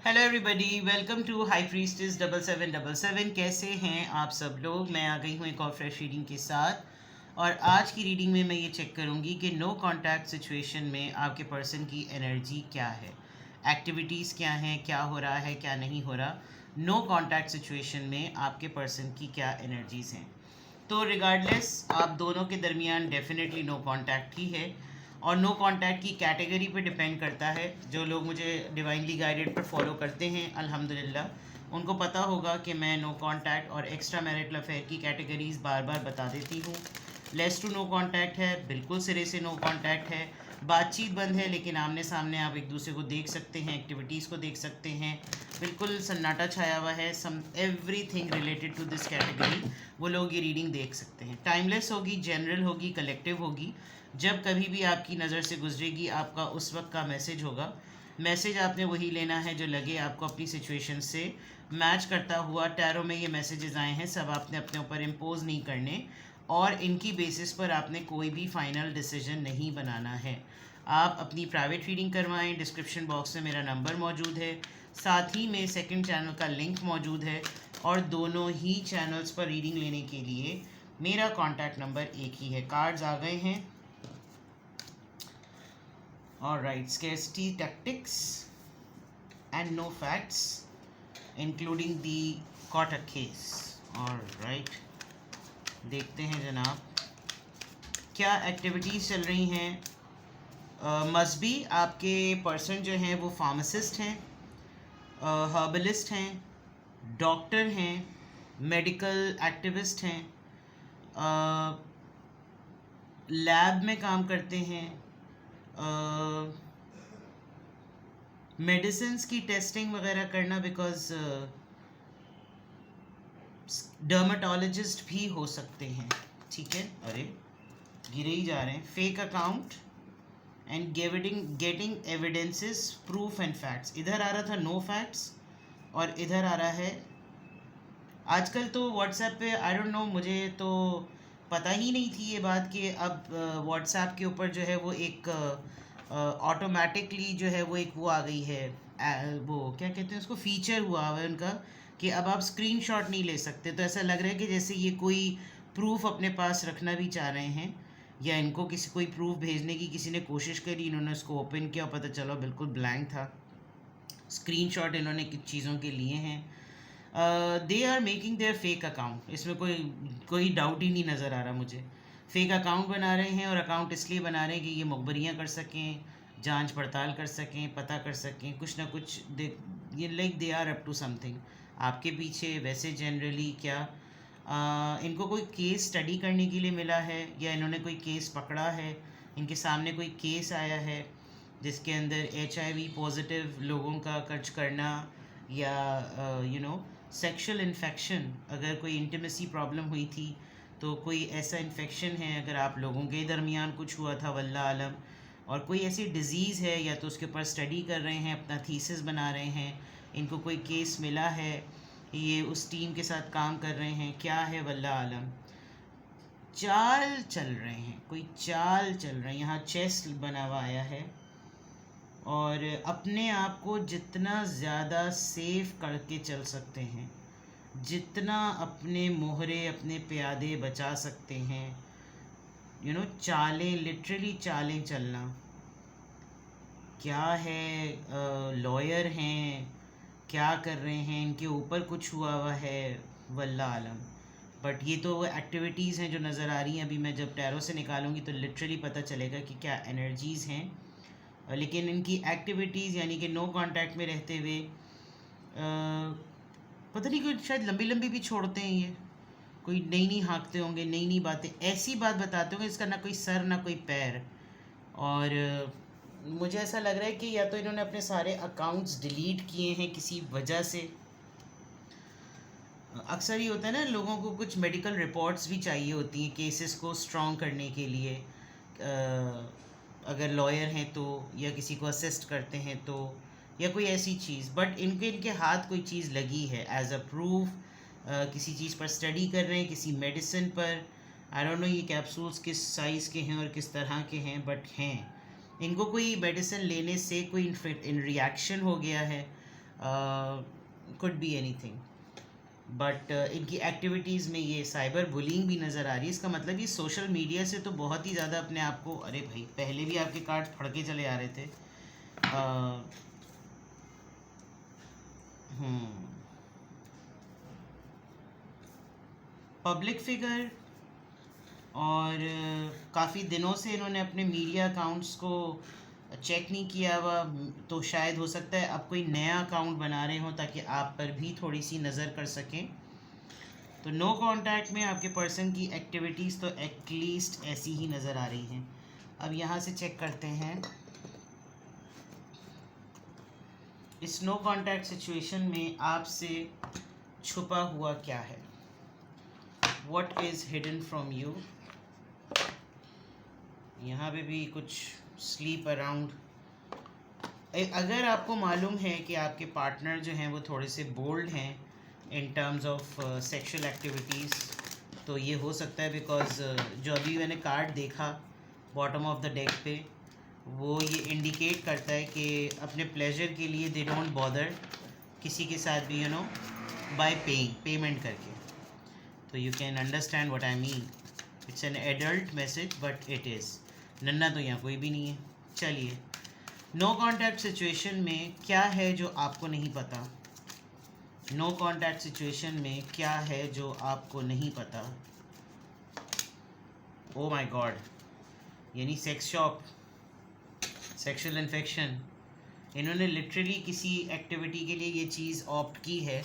Hello everybody, welcome to high priestess 7777। कैसे हैं आप सब लोग। मैं आ गई हूँ एक और फ्रेश रीडिंग के साथ। और आज की रीडिंग में मैं ये चेक करूँगी कि नो कांटेक्ट सिचुएशन में आपके पर्सन की एनर्जी क्या है, एक्टिविटीज़ क्या हैं, क्या हो रहा है, क्या नहीं हो रहा। नो कांटेक्ट सिचुएशन में आपके पर्सन की क्या एनर्जीज़ हैं। तो रिगार्डलेस आप दोनों के दरमियान डेफिनेटली नो कांटेक्ट ही है। और नो कांटेक्ट की कैटेगरी पे डिपेंड करता है। जो लोग मुझे डिवाइनली गाइडेड पर फॉलो करते हैं अल्हम्दुलिल्लाह, उनको पता होगा कि मैं नो कांटेक्ट और एक्स्ट्रा मैरिटल अफेयर की कैटेगरीज बार बार बता देती हूँ। लेस टू नो कांटेक्ट है, बिल्कुल सिरे से नो कांटेक्ट है, बातचीत बंद है, लेकिन आमने सामने आप एक दूसरे को देख सकते हैं, एक्टिविटीज़ को देख सकते हैं, बिल्कुल सन्नाटा छाया हुआ है। Some everything related to this category वो लोग ये रीडिंग देख सकते हैं। टाइमलेस होगी, जनरल होगी, कलेक्टिव होगी। जब कभी भी आपकी नज़र से गुजरेगी आपका उस वक्त का मैसेज होगा। मैसेज आपने वही लेना है जो लगे आपको अपनी सिचुएशन से मैच करता हुआ। टैरो में ये मैसेजेस आए हैं, सब आपने अपने ऊपर इम्पोज नहीं करने, और इनकी बेसिस पर आपने कोई भी फाइनल डिसीजन नहीं बनाना है। आप अपनी प्राइवेट रीडिंग करवाएं। डिस्क्रिप्शन बॉक्स में मेरा नंबर मौजूद है, साथ ही में सेकंड चैनल का लिंक मौजूद है, और दोनों ही चैनल्स पर रीडिंग लेने के लिए मेरा कॉन्टैक्ट नंबर एक ही है। कार्ड्स आ गए हैं। Alright, scarcity tactics and no facts, including the Kotak case. Alright, देखते हैं जनाब क्या एक्टिविटीज़ चल रही हैं। मजबी आपके पर्सन जो हैं वो फार्मासिस्ट हैं, हर्बलिस्ट हैं, डॉक्टर हैं, मेडिकल एक्टिविस्ट हैं, लैब में काम करते हैं, मेडिसिन्स की टेस्टिंग वगैरह करना, बिकॉज डर्माटोलॉजिस्ट भी हो सकते हैं। ठीक है, अरे गिरे ही जा रहे हैं। Fake account and getting evidences, proof and facts. इधर आ रहा था नो फैक्ट्स और इधर आ रहा है। आजकल तो व्हाट्सएप पे आई डोंट नो, मुझे तो पता ही नहीं थी ये बात कि अब व्हाट्सएप के ऊपर जो है वो एक ऑटोमेटिकली जो है वो एक वो आ गई है, वो क्या कहते हैं उसको, फीचर हुआ है उनका कि अब आप स्क्रीनशॉट नहीं ले सकते। तो ऐसा लग रहा है कि जैसे ये कोई प्रूफ अपने पास रखना भी चाह रहे हैं, या इनको किसी कोई प्रूफ भेजने की किसी ने कोशिश करी, इन्होंने उसको ओपन किया और पता चला बिल्कुल ब्लैंक था। स्क्रीनशॉट इन्होंने किन चीज़ों के लिए हैं। They are making their fake account, इसमें कोई डाउट ही नहीं नज़र आ रहा मुझे। फेक अकाउंट बना रहे हैं, और अकाउंट इसलिए बना रहे हैं कि ये मुखबरियाँ कर सकें, जांच पड़ताल कर सकें, पता कर सकें कुछ ना कुछ। ये like they are up to something आपके पीछे। वैसे जनरली क्या इनको कोई केस स्टडी करने के लिए मिला है, या इन्होंने कोई केस पकड़ा है, इनके सामने कोई केस आया है जिसके अंदर HIV पॉजिटिव लोगों का कर्ज करना, या सेक्सुअल इन्फेक्शन, अगर कोई इंटीमेसी प्रॉब्लम हुई थी तो कोई ऐसा इन्फेक्शन है, अगर आप लोगों के दरमियान कुछ हुआ था वल्लाह आलम, और कोई ऐसी डिज़ीज़ है, या तो उसके ऊपर स्टडी कर रहे हैं, अपना थीसिस बना रहे हैं, इनको कोई केस मिला है, ये उस टीम के साथ काम कर रहे हैं, क्या है वल्लाह आलम। चाल चल रहे हैं, कोई चाल चल रहे हैं। यहाँ चेस बना हुआ आया है, और अपने आप को जितना ज़्यादा सेफ करके चल सकते हैं, जितना अपने मोहरे अपने प्यादे बचा सकते हैं, चालें, लिटरली चालें चलना। क्या है, लॉयर हैं, क्या कर रहे हैं, इनके ऊपर कुछ हुआ है, वल्लाह आलम। बट ये तो एक्टिविटीज़ हैं जो नज़र आ रही हैं। अभी मैं जब टैरो से निकालूंगी तो लिटरली पता चलेगा कि क्या एनर्जीज़ हैं। लेकिन इनकी एक्टिविटीज़ यानी कि नो कांटेक्ट में रहते हुए पता नहीं, कोई शायद लंबी लंबी भी छोड़ते हैं, ये कोई नई नई हाँकते होंगे, नई नई बातें, ऐसी बात बताते होंगे इसका ना कोई सर ना कोई पैर। और मुझे ऐसा लग रहा है कि या तो इन्होंने अपने सारे अकाउंट्स डिलीट किए हैं किसी वजह से। अक्सर ये होता है ना, लोगों को कुछ मेडिकल रिपोर्ट्स भी चाहिए होती हैं केसेस को स्ट्रॉन्ग करने के लिए, अगर लॉयर हैं तो, या किसी को असिस्ट करते हैं तो, या कोई ऐसी चीज़। बट इनके हाथ कोई चीज़ लगी है एज अ प्रूफ, किसी चीज़ पर स्टडी कर रहे हैं, किसी मेडिसिन पर। आई डोंट नो ये कैप्सूल्स किस साइज़ के हैं और किस तरह के हैं, बट हैं। इनको कोई मेडिसिन लेने से कोई इन रिएक्शन हो गया है, कुड बी एनीथिंग, बट इनकी एक्टिविटीज़ में ये साइबर बुलिंग भी नज़र आ रही है। इसका मतलब ये सोशल मीडिया से तो बहुत ही ज़्यादा अपने आप को, अरे भाई पहले भी आपके कार्ड फड़के चले आ रहे थे। पब्लिक फिगर, और काफ़ी दिनों से इन्होंने अपने मीडिया अकाउंट्स को चेक नहीं किया हुआ, तो शायद हो सकता है आप कोई नया अकाउंट बना रहे हो ताकि आप पर भी थोड़ी सी नज़र कर सकें। तो नो कांटेक्ट में आपके पर्सन की एक्टिविटीज़ तो एटलीस्ट ऐसी ही नज़र आ रही हैं। अब यहाँ से चेक करते हैं इस नो कांटेक्ट सिचुएशन में आपसे छुपा हुआ क्या है। What is hidden from you. यहाँ पे भी कुछ स्लीप अराउंड। अगर आपको मालूम है कि आपके पार्टनर जो हैं वो थोड़े से बोल्ड हैं in terms of sexual activities, तो ये हो सकता है बिकॉज जो अभी मैंने कार्ड देखा बॉटम ऑफ द डेक पे, वो ये इंडिकेट करता है कि अपने प्लेजर के लिए दे डोंट बॉदर किसी के साथ भी, यू नो, बाय पेमेंट करके। तो you can understand what I mean. It's an adult message but it is. नन्ना तो यहाँ कोई भी नहीं है। चलिए, नो कांटेक्ट सिचुएशन में क्या है जो आपको नहीं पता। नो कांटेक्ट सिचुएशन में क्या है जो आपको नहीं पता। ओ माय गॉड, यानी सेक्स शॉप, सेक्सुअल इन्फेक्शन। इन्होंने लिटरली किसी एक्टिविटी के लिए ये चीज़ ऑप्ट की है,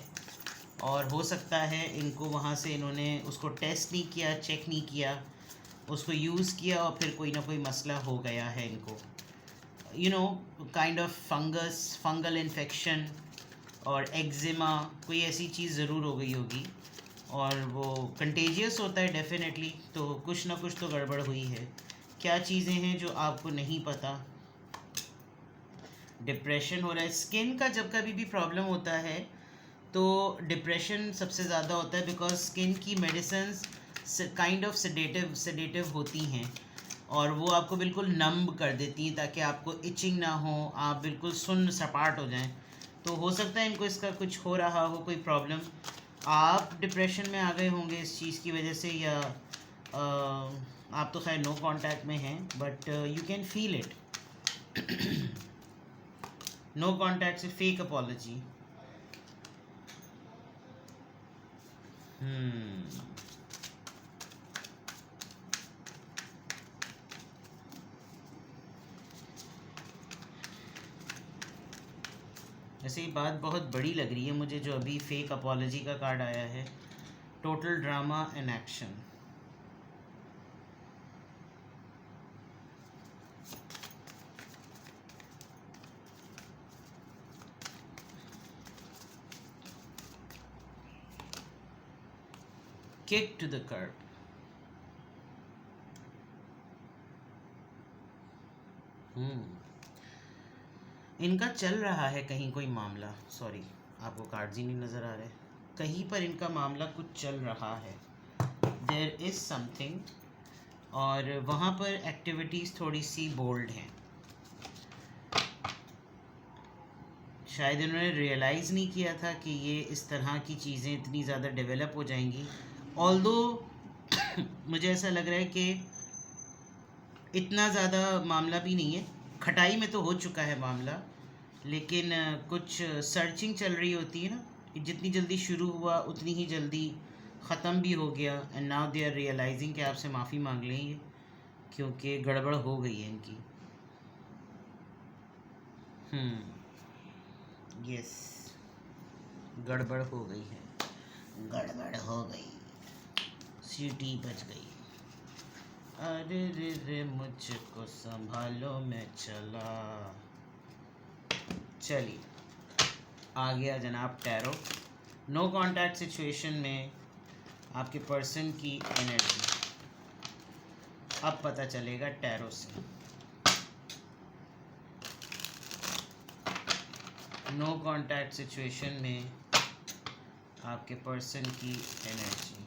और हो सकता है इनको वहाँ से इन्होंने उसको टेस्ट नहीं किया, चेक नहीं किया, उसको यूज़ किया और फिर कोई ना कोई मसला हो गया है इनको, you know, kind of fungal infection और एक्जिमा, कोई ऐसी चीज़ ज़रूर हो गई होगी, और वो कंटेजियस होता है डेफिनेटली। तो कुछ ना कुछ तो गड़बड़ हुई है। क्या चीज़ें हैं जो आपको नहीं पता। डिप्रेशन हो रहा है। स्किन का जब कभी भी प्रॉब्लम होता है तो डिप्रेशन सबसे ज़्यादा होता है, बिकॉज स्किन की मेडिसिन्स काइंड ऑफ सेडेटिव होती हैं, और वो आपको बिल्कुल नंब कर देती हैं ताकि आपको इचिंग ना हो, आप बिल्कुल सुन्न सपाट हो जाएं। तो हो सकता है इनको इसका कुछ हो रहा हो, कोई प्रॉब्लम, आप डिप्रेशन में आ गए होंगे इस चीज़ की वजह से, या आप तो खैर नो कांटेक्ट में हैं, but you can feel it. No contact से फेक अपॉलजी। वैसे ये बात बहुत बड़ी लग रही है मुझे जो अभी फेक अपॉलजी का कार्ड आया है। Total drama and action. Kick to the curb. इनका चल रहा है कहीं कोई मामला, सॉरी आपको कार्ड्स ही नहीं नज़र आ रहे, कहीं पर इनका मामला कुछ चल रहा है, देयर इज़ समथिंग, और वहाँ पर एक्टिविटीज़ थोड़ी सी बोल्ड हैं। शायद इन्होंने रियलाइज़ नहीं किया था कि ये इस तरह की चीज़ें इतनी ज़्यादा डेवलप हो जाएंगी। ऑल्दो मुझे ऐसा लग रहा है कि इतना ज़्यादा मामला भी नहीं है, खटाई में तो हो चुका है मामला, लेकिन कुछ सर्चिंग चल रही होती है ना, जितनी जल्दी शुरू हुआ उतनी ही जल्दी ख़त्म भी हो गया। And now they are realising कि आपसे माफ़ी मांग लेंगे क्योंकि गड़बड़ हो गई है इनकी। यस, गड़बड़ हो गई है, गड़बड़ हो गई, सीटी बज गई। अरे रे रे मुझको संभालो मैं चला। चलिए, आ गया जनाब टैरो। नो कांटेक्ट सिचुएशन में आपके पर्सन की एनर्जी अब पता चलेगा टैरो से। नो कांटेक्ट सिचुएशन में आपके पर्सन की energy.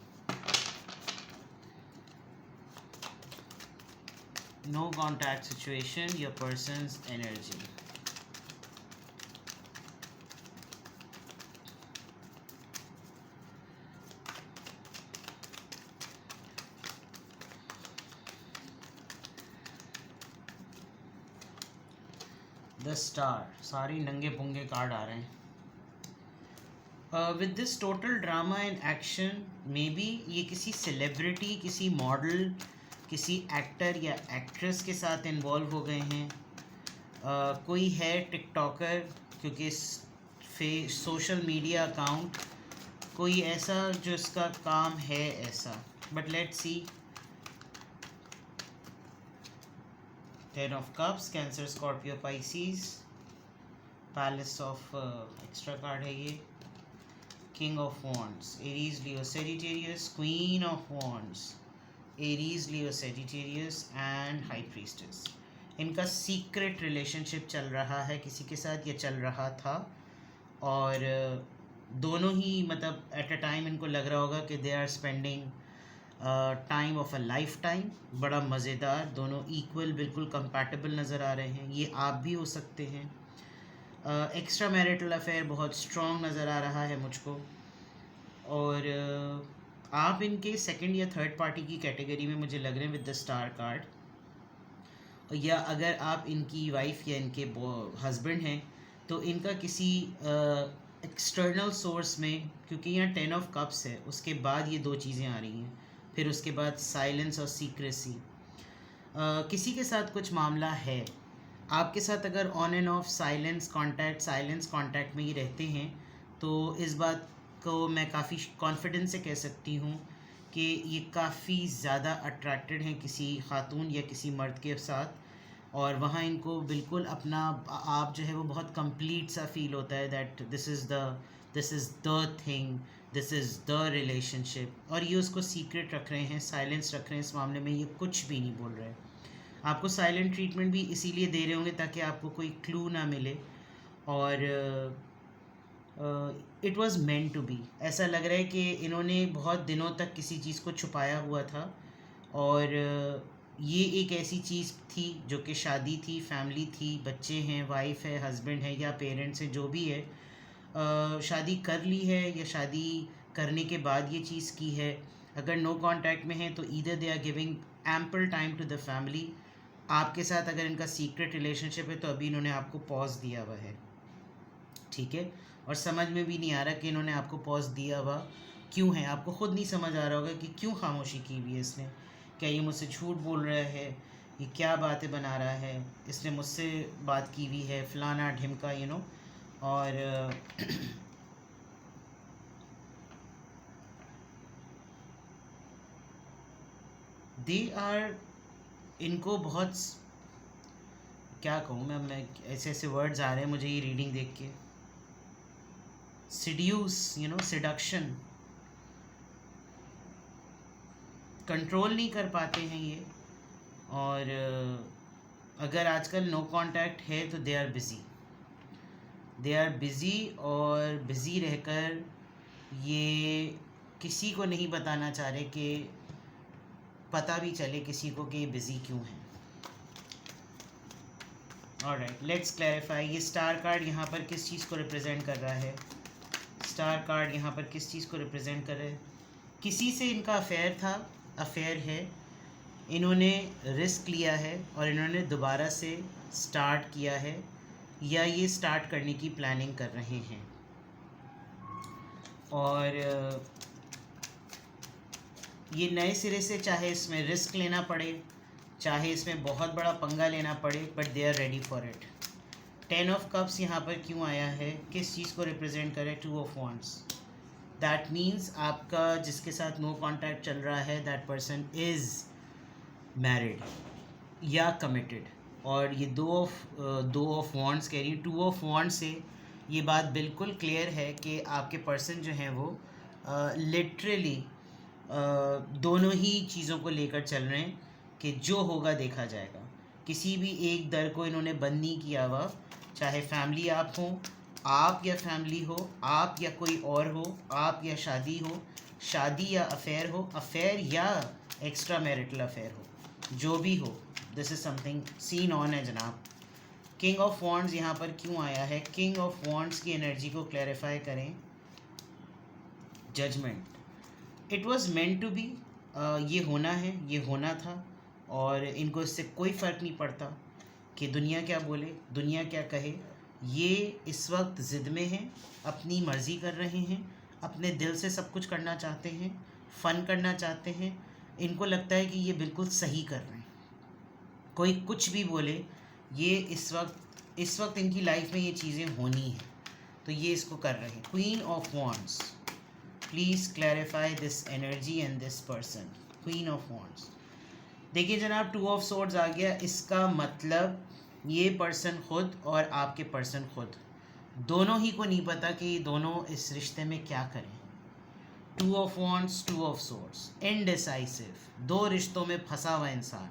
No contact situation, your person's energy. The star, सारी नंगे पुंगे कार्ड आ रहे हैं. With this total drama and action, maybe ये किसी सेलिब्रिटी, किसी मॉडल, किसी एक्टर या एक्ट्रेस के साथ इन्वॉल्व हो गए हैं. कोई है टिकटॉकर, क्योंकि सोशल मीडिया अकाउंट, कोई ऐसा जो इसका काम है ऐसा. But let's see. 10 of Cups, cancer, Scorpio, Pisces. Palace of extra card है ये. King of wands, Aries, Leo, Sagittarius. Queen of wands, Aries, Leo, Sagittarius and high priestess. इनका सीक्रेट रिलेशनशिप चल रहा है किसी के साथ, ये चल रहा था. और दोनों ही मतलब एट अ टाइम इनको लग रहा होगा कि they are spending time of a lifetime. बड़ा मज़ेदार, दोनों इक्वल, बिल्कुल कंपैटिबल नज़र आ रहे हैं. ये आप भी हो सकते हैं. एक्स्ट्रा मैरिटल अफेयर बहुत स्ट्रॉन्ग नज़र आ रहा है मुझको. और आप इनके सेकंड या थर्ड पार्टी की कैटेगरी में मुझे लग रहे हैं विद द स्टार कार्ड. या अगर आप इनकी वाइफ या इनके हस्बैंड हैं तो इनका किसी एक्सटर्नल सोर्स में, क्योंकि यहाँ 10 ऑफ कप्स है, उसके बाद ये दो चीज़ें आ रही हैं. फिर उसके बाद साइलेंस और सीक्रेसी. किसी के साथ कुछ मामला है. आपके साथ अगर on end of silence contact में ही रहते हैं तो इस बात को मैं काफ़ी कॉन्फिडेंस से कह सकती हूँ कि ये काफ़ी ज़्यादा अट्रैक्टेड हैं किसी खातून या किसी मर्द के साथ. और वहाँ इनको बिल्कुल अपना आप जो है वो बहुत कंप्लीट सा फील होता है that this is the thing, this is the relationship. और ये उसको सीक्रेट रख रहे हैं, साइलेंस रख रहे हैं इस मामले में. ये कुछ भी नहीं बोल रहे हैं. आपको साइलेंट ट्रीटमेंट भी इसीलिए दे रहे होंगे ताकि आपको कोई क्लू ना मिले. और it was meant to be. ऐसा लग रहा है कि इन्होंने बहुत दिनों तक किसी चीज़ को छुपाया हुआ था. और ये एक ऐसी चीज़ थी जो कि शादी थी, फैमिली थी, बच्चे हैं, वाइफ है, हस्बैंड है या पेरेंट्स हैं, जो भी है. शादी कर ली है या शादी करने के बाद ये चीज़ की है. अगर नो कांटेक्ट में है तो either they are giving ample time to the family. आपके साथ अगर इनका सीक्रेट रिलेशनशिप है तो अभी इन्होंने आपको पॉज दिया हुआ है. ठीक है. और समझ में भी नहीं आ रहा कि इन्होंने आपको पॉज दिया हुआ क्यों है. आपको ख़ुद नहीं समझ आ रहा होगा कि क्यों खामोशी की हुई है इसने. क्या ये मुझसे झूठ बोल रहा है, ये क्या बातें बना रहा है, इसने मुझसे बात की हुई है, फलाना ढिमका, यू नो. और दे आर, इनको बहुत, क्या कहूँ मैं ऐसे ऐसे वर्ड्स आ रहे हैं मुझे ये रीडिंग देख के. Seduce, you know, seduction. Control नहीं कर पाते हैं ये. और अगर आजकल नो कांटेक्ट है तो दे आर बिज़ी. और बिज़ी रहकर ये किसी को नहीं बताना चाह रहे कि पता भी चले किसी को कि ये बिज़ी क्यों है. Alright, let's clarify. ये स्टार कार्ड यहाँ पर किस चीज़ को रिप्रेजेंट कर रहा है. स्टार कार्ड यहाँ पर किस चीज़ को रिप्रेजेंट कर रहा है. किसी से इनका अफेयर है. इन्होंने रिस्क लिया है और इन्होंने दोबारा से स्टार्ट किया है या ये स्टार्ट करने की प्लानिंग कर रहे हैं. और ये नए सिरे से, चाहे इसमें रिस्क लेना पड़े, चाहे इसमें बहुत बड़ा पंगा लेना पड़े, but they are ready for it. 10 of cups यहाँ पर क्यों आया है, किस चीज़ को रिप्रेजेंट करे. 2 ऑफ वॉन्ड्स. दैट मीन्स आपका जिसके साथ नो कॉन्टैक्ट चल रहा है दैट पर्सन इज़ मैरिड या कमिटेड. और ये दो ऑफ वॉन्ड्स कह रही है. 2 ऑफ वॉन्ड्स से ये बात बिल्कुल क्लियर है कि आपके पर्सन जो हैं वो लिटरली दोनों ही चीज़ों को लेकर चल रहे हैं कि जो होगा देखा जाएगा. किसी भी एक दर को इन्होंने बंद नहीं किया हुआ. चाहे फैमिली आप हो, आप या फैमिली हो, आप या कोई और हो, आप या शादी हो, शादी या अफेयर हो, अफेयर या एक्स्ट्रा मैरिटल अफेयर हो, जो भी हो, this is something seen on है जनाब. किंग ऑफ वॉन्ड्स यहाँ पर क्यों आया है. किंग ऑफ वॉन्ड्स की एनर्जी को क्लैरिफाई करें. Judgement. It was meant to be. ये होना है, ये होना था और इनको इससे कोई फ़र्क नहीं पड़ता. कि दुनिया क्या बोले, दुनिया क्या कहे। ये इस वक्त ज़िद में हैं, अपनी मर्ज़ी कर रहे हैं, अपने दिल से सब कुछ करना चाहते हैं, फ़न करना चाहते हैं। इनको लगता है कि ये बिल्कुल सही कर रहे हैं, कोई कुछ भी बोले, ये इस वक्त इनकी लाइफ में ये चीज़ें होनी हैं, तो ये इसको कर रहे हैं। Queen of wands, please clarify this energy and this person. Queen of wands, देखिए जनाब, 2 ऑफ सोर्ड्स आ गया। इसका मतलब ये पर्सन खुद और आपके पर्सन खुद दोनों ही को नहीं पता कि ये दोनों इस रिश्ते में क्या करें। 2 of wands, 2 of swords, indecisive, 2 रिश्तों में फंसा हुआ इंसान,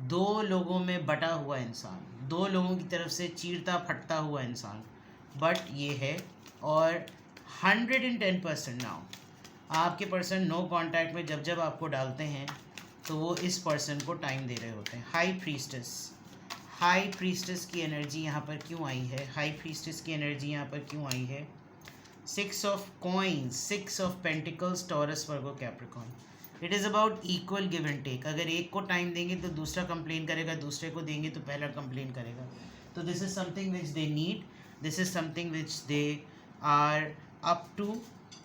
2 लोगों में बटा हुआ इंसान, 2 लोगों की तरफ से चीरता फटता हुआ इंसान, बट ये है। और 110% नाउ आपके पर्सन नो कांटेक्ट में जब जब आपको डालते हैं तो वो इस पर्सन को टाइम दे रहे होते हैं। हाई प्रीस्टेस की एनर्जी यहाँ पर क्यों आई है? हाई प्रीस्टेस की एनर्जी यहाँ पर क्यों आई है? 6 of coins, 6 of pentacles, Taurus, Virgo, Capricorn. It is about equal give and take. अगर एक को टाइम देंगे तो दूसरा कंप्लेन करेगा, दूसरे को देंगे तो पहला कंप्लेन करेगा। तो this is something which they need, this is something which they are up to,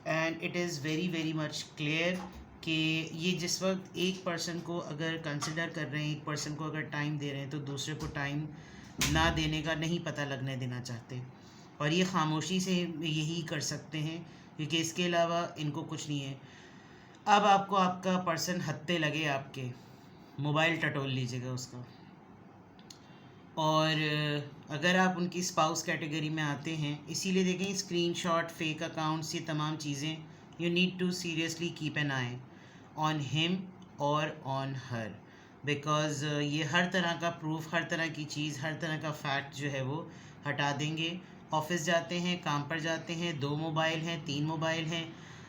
and it is very very much clear कि ये जिस वक्त एक पर्सन को अगर कंसिडर कर रहे हैं, एक पर्सन को अगर टाइम दे रहे हैं, तो दूसरे को टाइम ना देने का नहीं पता लगने देना चाहते। और ये खामोशी से यही कर सकते हैं, क्योंकि इसके अलावा इनको कुछ नहीं है। अब आपको आपका पर्सन हत्ते लगे, आपके मोबाइल टटोल लीजिएगा उसका। और अगर आप उनकी स्पाउस कैटेगरी में आते हैं, इसीलिए देखें स्क्रीनशॉट, फेक अकाउंट्स, ये तमाम चीज़ें, you need to seriously keep an eye on him और ऑन हर, बिकॉज़ ये हर तरह का प्रूफ, हर तरह की चीज़, हर तरह का फैक्ट जो है वो हटा देंगे। ऑफिस जाते हैं, काम पर जाते हैं, 2 मोबाइल हैं, 3 मोबाइल हैं,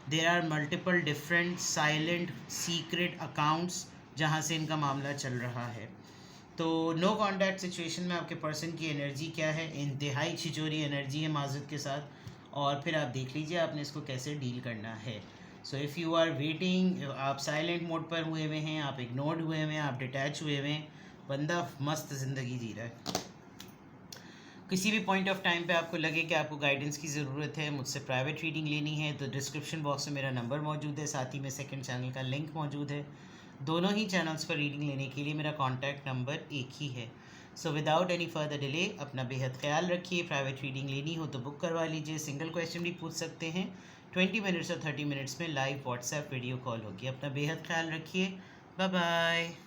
there are multiple different silent secret accounts जहाँ से इनका मामला चल रहा है। तो नो कॉन्टैक्ट सिचुएशन में आपके पर्सन की एनर्जी क्या है? इंतहाई छिचोरी एनर्जी है माज़रत के साथ, और फिर आप देख लीजिए आपने इसको कैसे डील करना है। So if you are waiting, आप साइलेंट मोड पर हुए हुए हैं, आप इग्नोर्ड हुए हुए हैं, आप डिटैच हुए हुए हैं, बंदा मस्त ज़िंदगी जी रहा है। किसी भी पॉइंट ऑफ टाइम पे आपको लगे कि आपको गाइडेंस की ज़रूरत है, मुझसे प्राइवेट रीडिंग लेनी है, तो डिस्क्रिप्शन बॉक्स में मेरा नंबर मौजूद है, साथ ही में सेकंड चैनल का लिंक मौजूद है। दोनों ही चैनल्स पर रीडिंग लेने के लिए मेरा कॉन्टैक्ट नंबर एक ही है। So without any further delay अपना बेहद ख्याल रखिए। प्राइवेट रीडिंग लेनी हो तो बुक करवा लीजिए, सिंगल क्वेश्चन भी पूछ सकते हैं। 20 मिनट्स और 30 मिनट्स में लाइव व्हाट्सएप वीडियो कॉल होगी। अपना बेहद ख्याल रखिए। Bye bye.